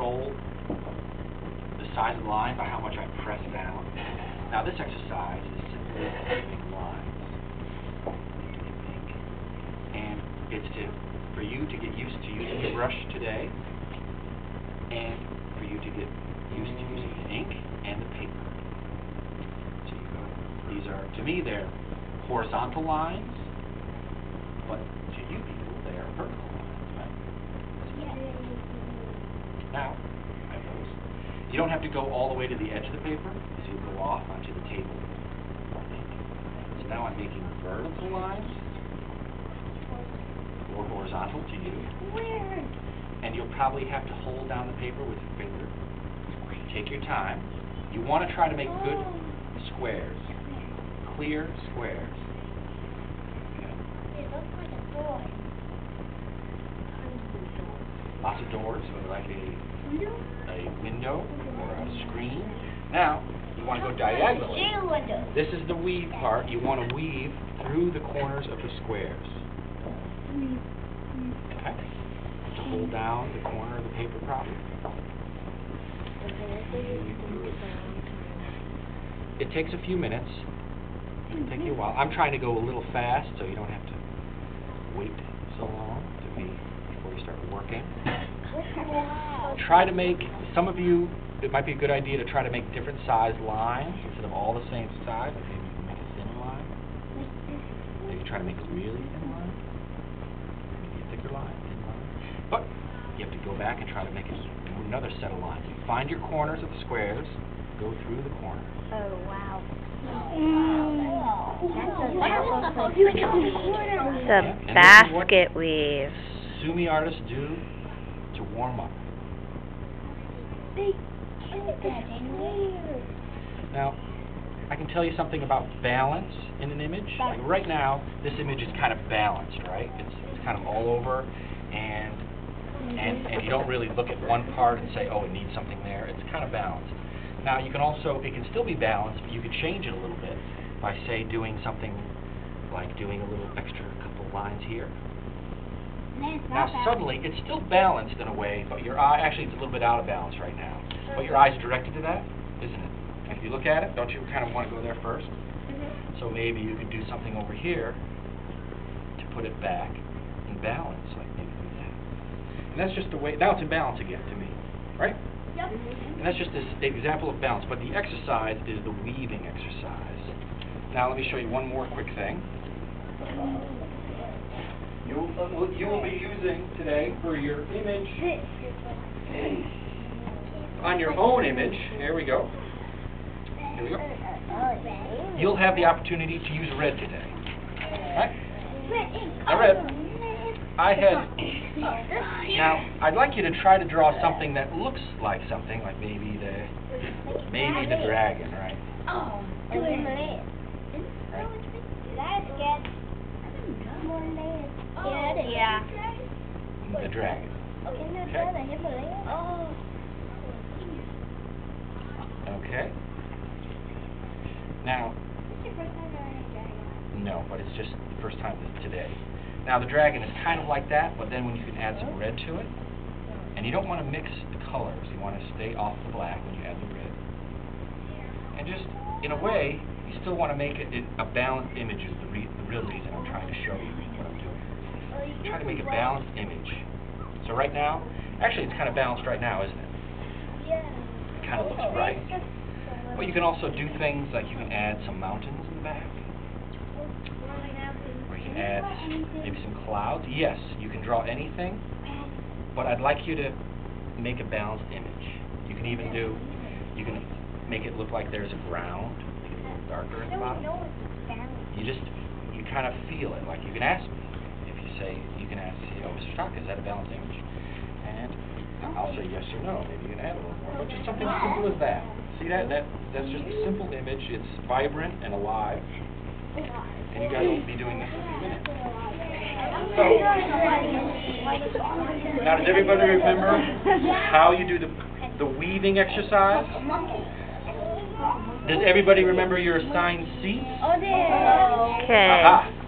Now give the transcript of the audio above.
control the size of the line by how much I press down. Now this exercise is simply moving lines. And it's for you to get used to using your brush today, and for you to get used to using the ink and the paper. So you go. These are, to me, they're horizontal lines, but to you people, they are vertical lines, right? Now, you don't have to go all the way to the edge of the paper, because you'll go off onto the table. So now I'm making vertical lines, or horizontal to you. And you'll probably have to hold down the paper with your finger. Take your time. You want to try to make good squares, clear squares. Okay. It looks like a door. Lots of doors, or like a window or a screen. Now, you want to go diagonally. This is the weave part. You want to weave through the corners of the squares. Okay. To hold down the corner of the paper properly. It takes a few minutes. It'll take you a while. I'm trying to go a little fast so you don't have to wait so long before you start working. Try to make, some of you, it might be a good idea to try to make different size lines instead of all the same size. Like maybe you can make a thin line. Maybe try to make a really thin line. Maybe a thicker line, thin line. But you have to go back and try to make another set of lines. You find your corners of the squares, go through the corners. Oh, wow. The basket weave. Sumi artists do to warm up. Now, I can tell you something about balance in an image. Like right now, this image is kind of balanced, right? It's kind of all over, and you don't really look at one part and say, oh, it needs something there. It's kind of balanced. Now, you can also, it can still be balanced, but you could change it a little bit by, say, doing something like doing a little extra couple lines here. Now, suddenly, it's still balanced in a way, but your eye, actually, it's a little bit out of balance right now. But your eye's directed to that, isn't it? And if you look at it, don't you kind of want to go there first? So maybe you could do something over here to put it back in balance, like maybe do that. And that's just the way, now it's in balance again to me, right? Yep. And that's just this example of balance, but the exercise is the weaving exercise. Now let me show you one more quick thing. You will be using today for your image, on your own image, here we go. Here we go. You'll have the opportunity to use red today. Right? Now red. Now, I'd like you to try to draw something that looks like something, like maybe the dragon, right? Oh, yeah. The dragon. Okay. Now, no, but it's just the first time today. Now the dragon is kind of like that, but then when you can add some red to it, and you don't want to mix the colors, you want to stay off the black when you add the red. And just, in a way, you still want to make it a balanced image is the real reason I'm trying to show you what I'm doing. Try to make a balanced image. So right now, actually it's kind of balanced right now, isn't it? It kind of looks right. But you can also do things like you can add some mountains in the back. Or you can add maybe some clouds. Yes, you can draw anything, but I'd like you to make a balanced image. You can even do, you can make it look like there's a ground, make it a little darker at the bottom. You kind of feel it, like you can ask me. If you say, you can ask, oh, Mr. Tacka, is that a balanced image? And I'll say yes or no. Maybe you can add a little more, but just something as simple as that. See that? That's just a simple image. It's vibrant and alive. And you guys will be doing this in a few minutes. So, now does everybody remember how you do the weaving exercise? Does everybody remember your assigned seats? Okay. Aha.